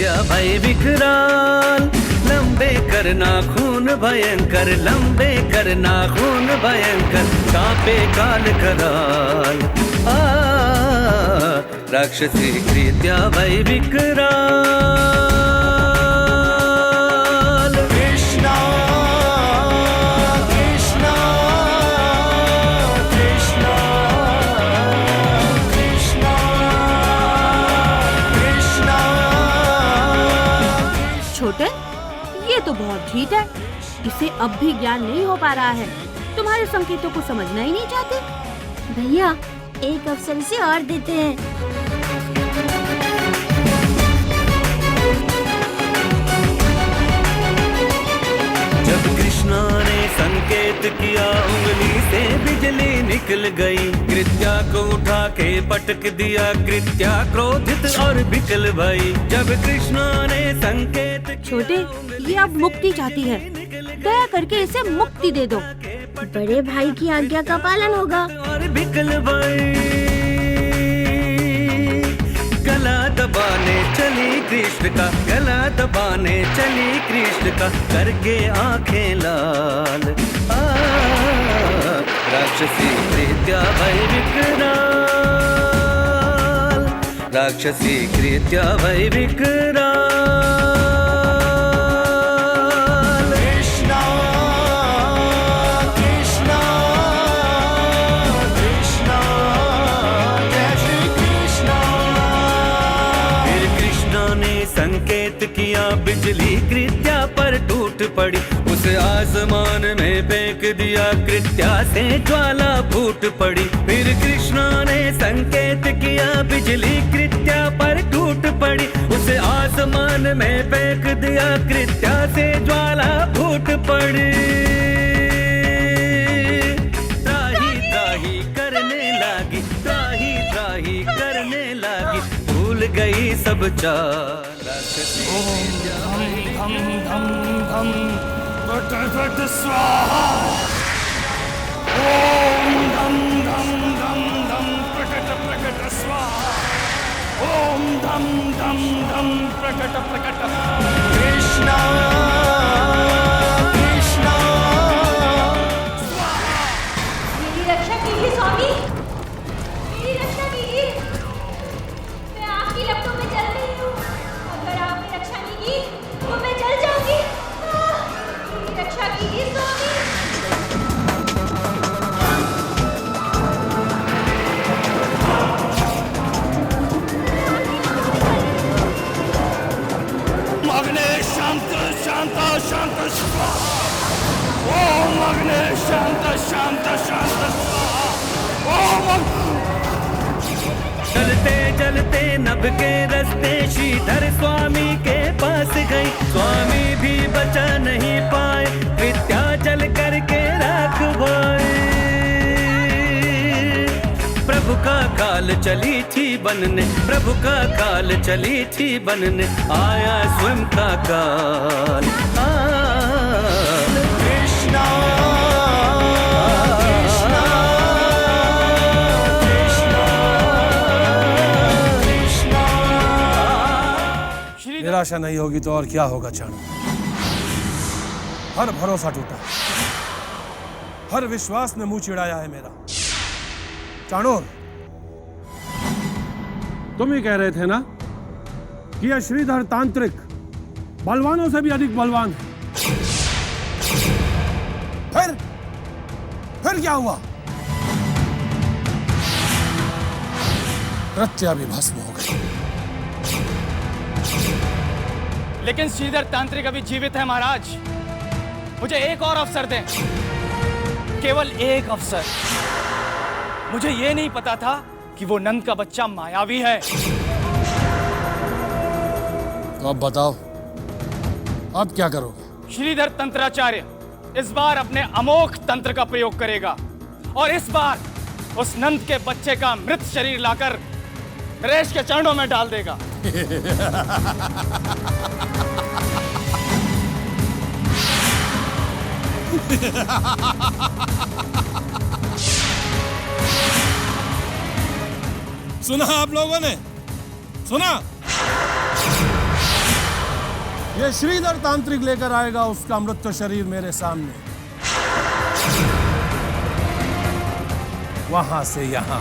कृत्या भय विकराल, लंबे करना खून भयंकर, लंबे करना खून भयंकर, कांपे काल कराल। राक्षसी कृत्या भय विकराल। कृष्णा कृष्णा कृष्णा कृष्णा कृष्णा। छोटे, ये तो बहुत ढीठ है, इसे अब भी ज्ञान नहीं हो पा रहा है। तुम्हारे संकेतों को समझना ही नहीं चाहते। भैया एक अवसर इसे और देते हैं। जब कृष्णा ने संकेत किया, उंगली से बिजली निकल गई, कृत्या को उठा के पटक दिया, कृत्या क्रोधित और बिकल भई। जब कृष्णा ने संकेत। छोटे, ये अब मुक्ति चाहती है, दया करके इसे मुक्ति दे दो। बड़े भाई की आज्ञा का पालन होगा। और बिकल भई, गला दबाने चली कृष्ण का, गला दबाने चली कृष्ण का, करके आंखें लाल। राक्षसी कृत्या भय विकराल, राक्षसी कृत्या भय विकराल। संकेत किया, बिजली कृत्या पर टूट पड़ी, उसे आसमान में फेंक दिया, कृत्या से ज्वाला फूट पड़ी। फिर कृष्णा ने संकेत किया, बिजली कृत्या पर टूट पड़ी, उसे आसमान में फेंक दिया, कृत्या से ज्वाला फूट पड़ी। त्राही त्राही करने लगी, त्राही त्राही करने लगी, भूल गई सब चाल। ओम धम धम धम घट घट स्वाहा। ओम धम धम धम धम प्रकट प्रकट स्वाहा। ओम धम धम धम प्रकट प्रकट। कृष्णा कृष्णा मेरी रक्षा कीजिए स्वामी, मेरी रक्षा कीजिए। मैं आपकी लपटों में जल रही हूँ, अगर आपने रक्षा नहीं की तो मैं जल जाऊंगी। मेरी रक्षा कीजिए स्वामी। अग्ने शांत शांत शांत स्वाहा। ओम अग्ने शांत शांत शांत स्वाहा। ओम चलते चलते नभ के रास्ते श्रीधर स्वामी के पास गई, स्वामी भी बचा नहीं पाए, कृत्या चल करके राख भाई। प्रभु का काल चली थी बनने, प्रभु का काल चली थी बनने, आया स्वयं का काल। कृष्णा निराशा नहीं होगी तो और क्या होगा चाणूर? हर भरोसा टूटा, हर विश्वास ने मुंह चिढ़ाया है मेरा। चाणूर, तुम ही कह रहे थे ना कि यह श्रीधर तांत्रिक बलवानों से भी अधिक बलवान है। फिर क्या हुआ? कृत्या भी भस्म हो गई। लेकिन श्रीधर तांत्रिक अभी जीवित है महाराज। मुझे एक और अवसर दें, केवल एक अवसर। मुझे ये नहीं पता था कि वो नंद का बच्चा मायावी है। तो अब बताओ, अब क्या करोगे? श्रीधर तंत्राचार्य इस बार अपने अमोघ तंत्र का प्रयोग करेगा और इस बार उस नंद के बच्चे का मृत शरीर लाकर नरेश के चरणों में डाल देगा। सुना आप लोगों ने? सुना? ये श्रीधर तांत्रिक लेकर आएगा उसका मृत शरीर मेरे सामने, वहां से यहां।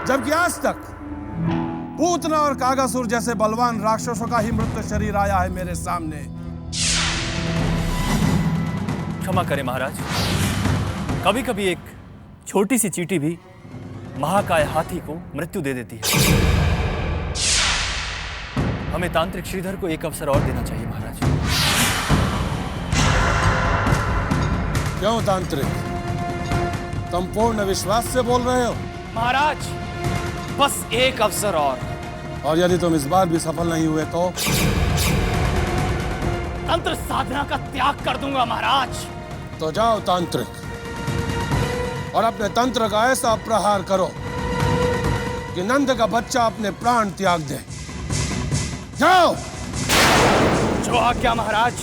जबकि आज तक पूतना और कागासुर जैसे बलवान राक्षसों का ही मृत शरीर आया है मेरे सामने। क्षमा करें महाराज, कभी कभी एक छोटी सी चींटी भी महाकाय हाथी को मृत्यु दे देती है। हमें तांत्रिक श्रीधर को एक अवसर और देना चाहिए महाराज। क्यों तांत्रिक, तुम पूर्ण विश्वास से बोल रहे हो? महाराज, बस एक अवसर और यदि तुम इस बार भी सफल नहीं हुए तो? तंत्र साधना का त्याग कर दूंगा महाराज। तो जाओ तांत्रिक, और अपने तंत्र का ऐसा प्रहार करो कि नंद का बच्चा अपने प्राण त्याग दे। जाओ। जो आज्ञा महाराज।